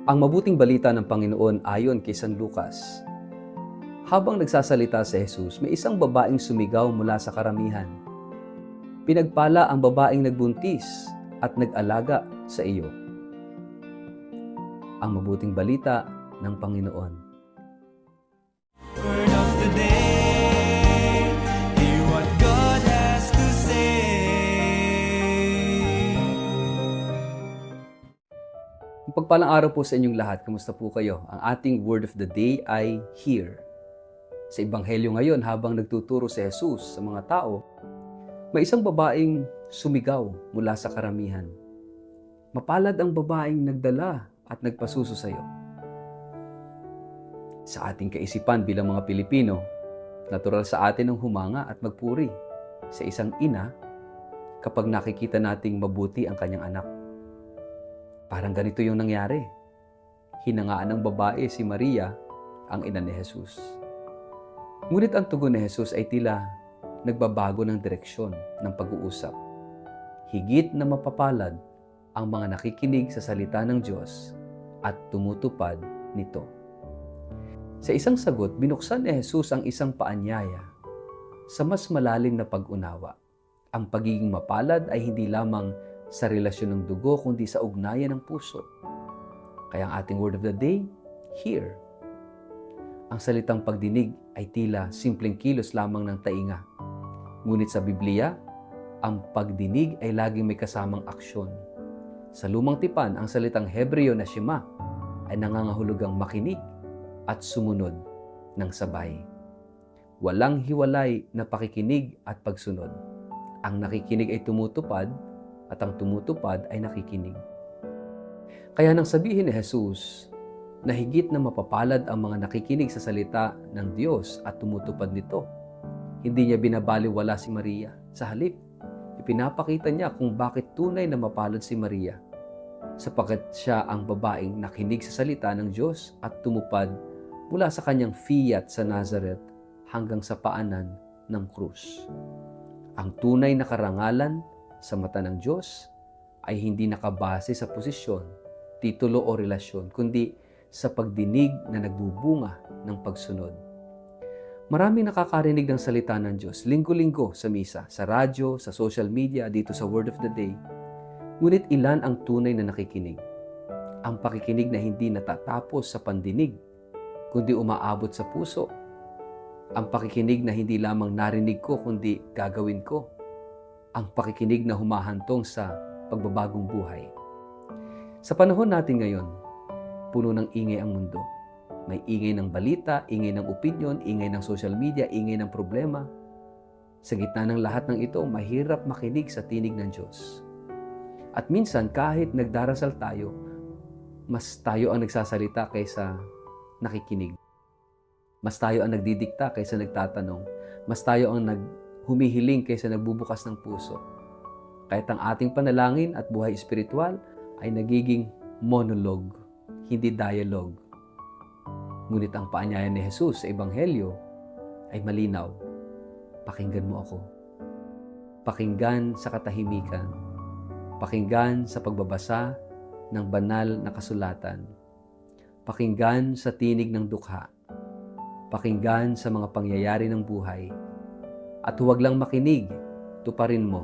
Ang mabuting balita ng Panginoon ayon kay San Lucas. Habang nagsasalita si Jesus, may isang babaeng sumigaw mula sa karamihan. Pinagpala ang babaeng nagbuntis at nag-alaga sa iyo. Ang mabuting balita ng Panginoon. Word of the day, hear what God has to say. Pagpalang araw po sa inyong lahat. Kamusta po kayo? Ang ating word of the day ay hear. Sa Ebanghelyo ngayon, habang nagtuturo si Jesus sa mga tao, may isang babaeng sumigaw mula sa karamihan. Mapalad ang babaeng nagdala at nagpasuso sa iyo. Sa ating kaisipan bilang mga Pilipino, natural sa atin ang humanga at magpuri sa isang ina kapag nakikita nating mabuti ang kanyang anak. Parang ganito yung nangyari. Hinangaan ng babae si Maria, ang ina ni Jesus. Ngunit ang tugon ni Jesus ay tila nagbabago ng direksyon ng pag-uusap. Higit na mapapalad ang mga nakikinig sa salita ng Diyos at tumutupad nito. Sa isang sagot, binuksan ni Jesus ang isang paanyaya sa mas malalim na pag-unawa. Ang pagiging mapalad ay hindi lamang sa relasyon ng dugo, kundi sa ugnayan ng puso. Kaya ang ating word of the day, hear. Ang salitang pagdinig ay tila simpleng kilos lamang ng tainga. Ngunit sa Biblia, ang pagdinig ay laging may kasamang aksyon. Sa lumang tipan, ang salitang Hebreo na Shema ay nangangahulugang makinig at sumunod ng sabay. Walang hiwalay na pakikinig at pagsunod. Ang nakikinig ay tumutupad at ang tumutupad ay nakikinig. Kaya nang sabihin ni Jesus na higit na mapapalad ang mga nakikinig sa salita ng Diyos at tumutupad nito, hindi niya binabaliwala si Maria. Sa halip, ipinapakita niya kung bakit tunay na mapalad si Maria, sapagkat siya ang babaeng nakinig sa salita ng Diyos at tumupad mula sa kanyang fiat sa Nazareth hanggang sa paanan ng krus. Ang tunay na karangalan sa mata ng Diyos ay hindi nakabase sa posisyon, titulo o relasyon, kundi sa pagdinig na nagbubunga ng pagsunod. Maraming nakakarinig ng salita ng Diyos linggo-linggo sa misa, sa radyo, sa social media, dito sa Word of the Day. Ngunit ilan ang tunay na nakikinig? Ang pakikinig na hindi natatapos sa pandinig, kundi umaabot sa puso. Ang pakikinig na hindi lamang narinig ko, kundi gagawin ko. Ang pakikinig na humahantong sa pagbabagong buhay. Sa panahon natin ngayon, puno ng ingay ang mundo. May ingay ng balita, ingay ng opinion, ingay ng social media, ingay ng problema. Sa gitna ng lahat ng ito, mahirap makinig sa tinig ng Diyos. At minsan, kahit nagdarasal tayo, mas tayo ang nagsasalita kaysa nakikinig. Mas tayo ang nagdidikta kaysa nagtatanong. Mas tayo ang humihiling kaysa nagbubukas ng puso. Kahit ang ating panalangin at buhay espiritual ay nagiging monologue, hindi dialogue. Ngunit ang paanyaya ni Jesus sa Ebanghelyo ay malinaw. Pakinggan mo ako. Pakinggan sa katahimikan. Pakinggan sa pagbabasa ng banal na kasulatan. Pakinggan sa tinig ng dukha. Pakinggan sa mga pangyayari ng buhay. At huwag lang makinig, tuparin mo,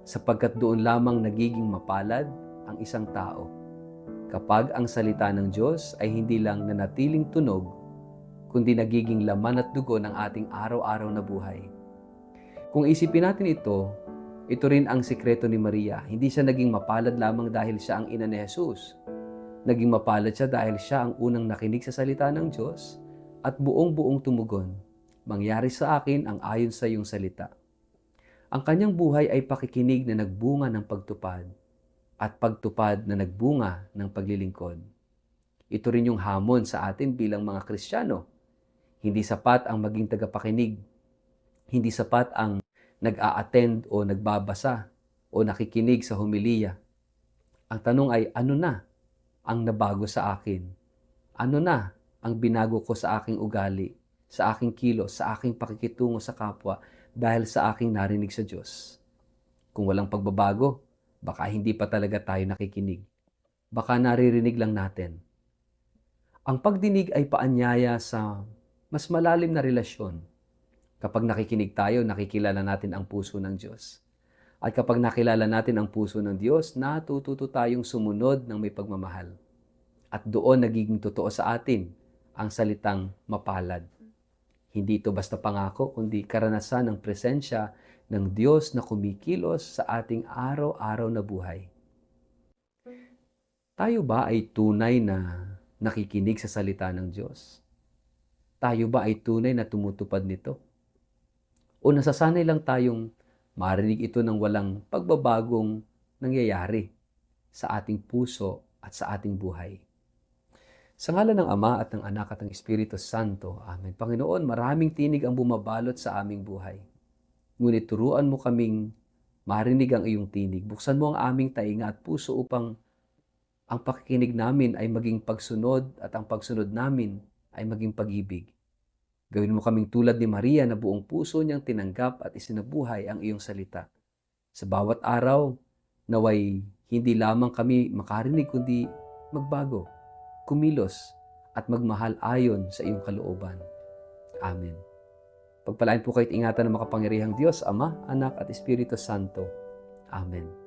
sapagkat doon lamang nagiging mapalad ang isang tao. Kapag ang salita ng Diyos ay hindi lang nanatiling tunog, kundi nagiging laman at dugo ng ating araw-araw na buhay. Kung isipin natin ito rin ang sikreto ni Maria. Hindi siya naging mapalad lamang dahil siya ang ina ni Jesus. Naging mapalad siya dahil siya ang unang nakinig sa salita ng Diyos at buong-buong tumugon. Mangyari sa akin ang ayon sa iyong salita. Ang kanyang buhay ay pakikinig na nagbunga ng pagtupad at pagtupad na nagbunga ng paglilingkod. Ito rin yung hamon sa atin bilang mga Kristiyano. Hindi sapat ang maging tagapakinig. Hindi sapat ang nag-a-attend o nagbabasa o nakikinig sa homilya. Ang tanong ay, ano na ang nabago sa akin? Ano na ang binago ko sa aking ugali, sa aking kilos, sa aking pakikitungo sa kapwa dahil sa aking narinig sa Diyos? Kung walang pagbabago, baka hindi pa talaga tayo nakikinig. Baka naririnig lang natin, Ang pagdinig ay paanyaya sa mas malalim na relasyon. Kapag nakikinig tayo, nakikilala natin ang puso ng Diyos. At kapag nakilala natin ang puso ng Diyos, natututo tayong sumunod ng may pagmamahal. At doon nagiging totoo sa atin ang salitang mapalad. Hindi ito basta pangako, kundi karanasan ng presensya ng Diyos na kumikilos sa ating araw-araw na buhay. Tayo ba ay tunay na nakikinig sa salita ng Diyos? Tayo ba ay tunay na tumutupad nito? O nasasanay lang tayong marinig ito ng walang pagbabagong nangyayari sa ating puso at sa ating buhay? Sa ngalan ng Ama at ng Anak at ng Espiritu Santo, Amen. Panginoon, maraming tinig ang bumabalot sa aming buhay. Ngunit turuan mo kaming marinig ang iyong tinig. Buksan mo ang aming tainga at puso upang ang pakikinig namin ay maging pagsunod at ang pagsunod namin ay maging pag-ibig. Gawin mo kaming tulad ni Maria na buong puso niyang tinanggap at isinabuhay ang iyong salita. Sa bawat araw, naway hindi lamang kami makarinig kundi magbago, kumilos at magmahal ayon sa iyong kalooban. Amen. Pagpalain po kayo't ingatan ng makapangyarihang Diyos, Ama, Anak at Espiritu Santo. Amen.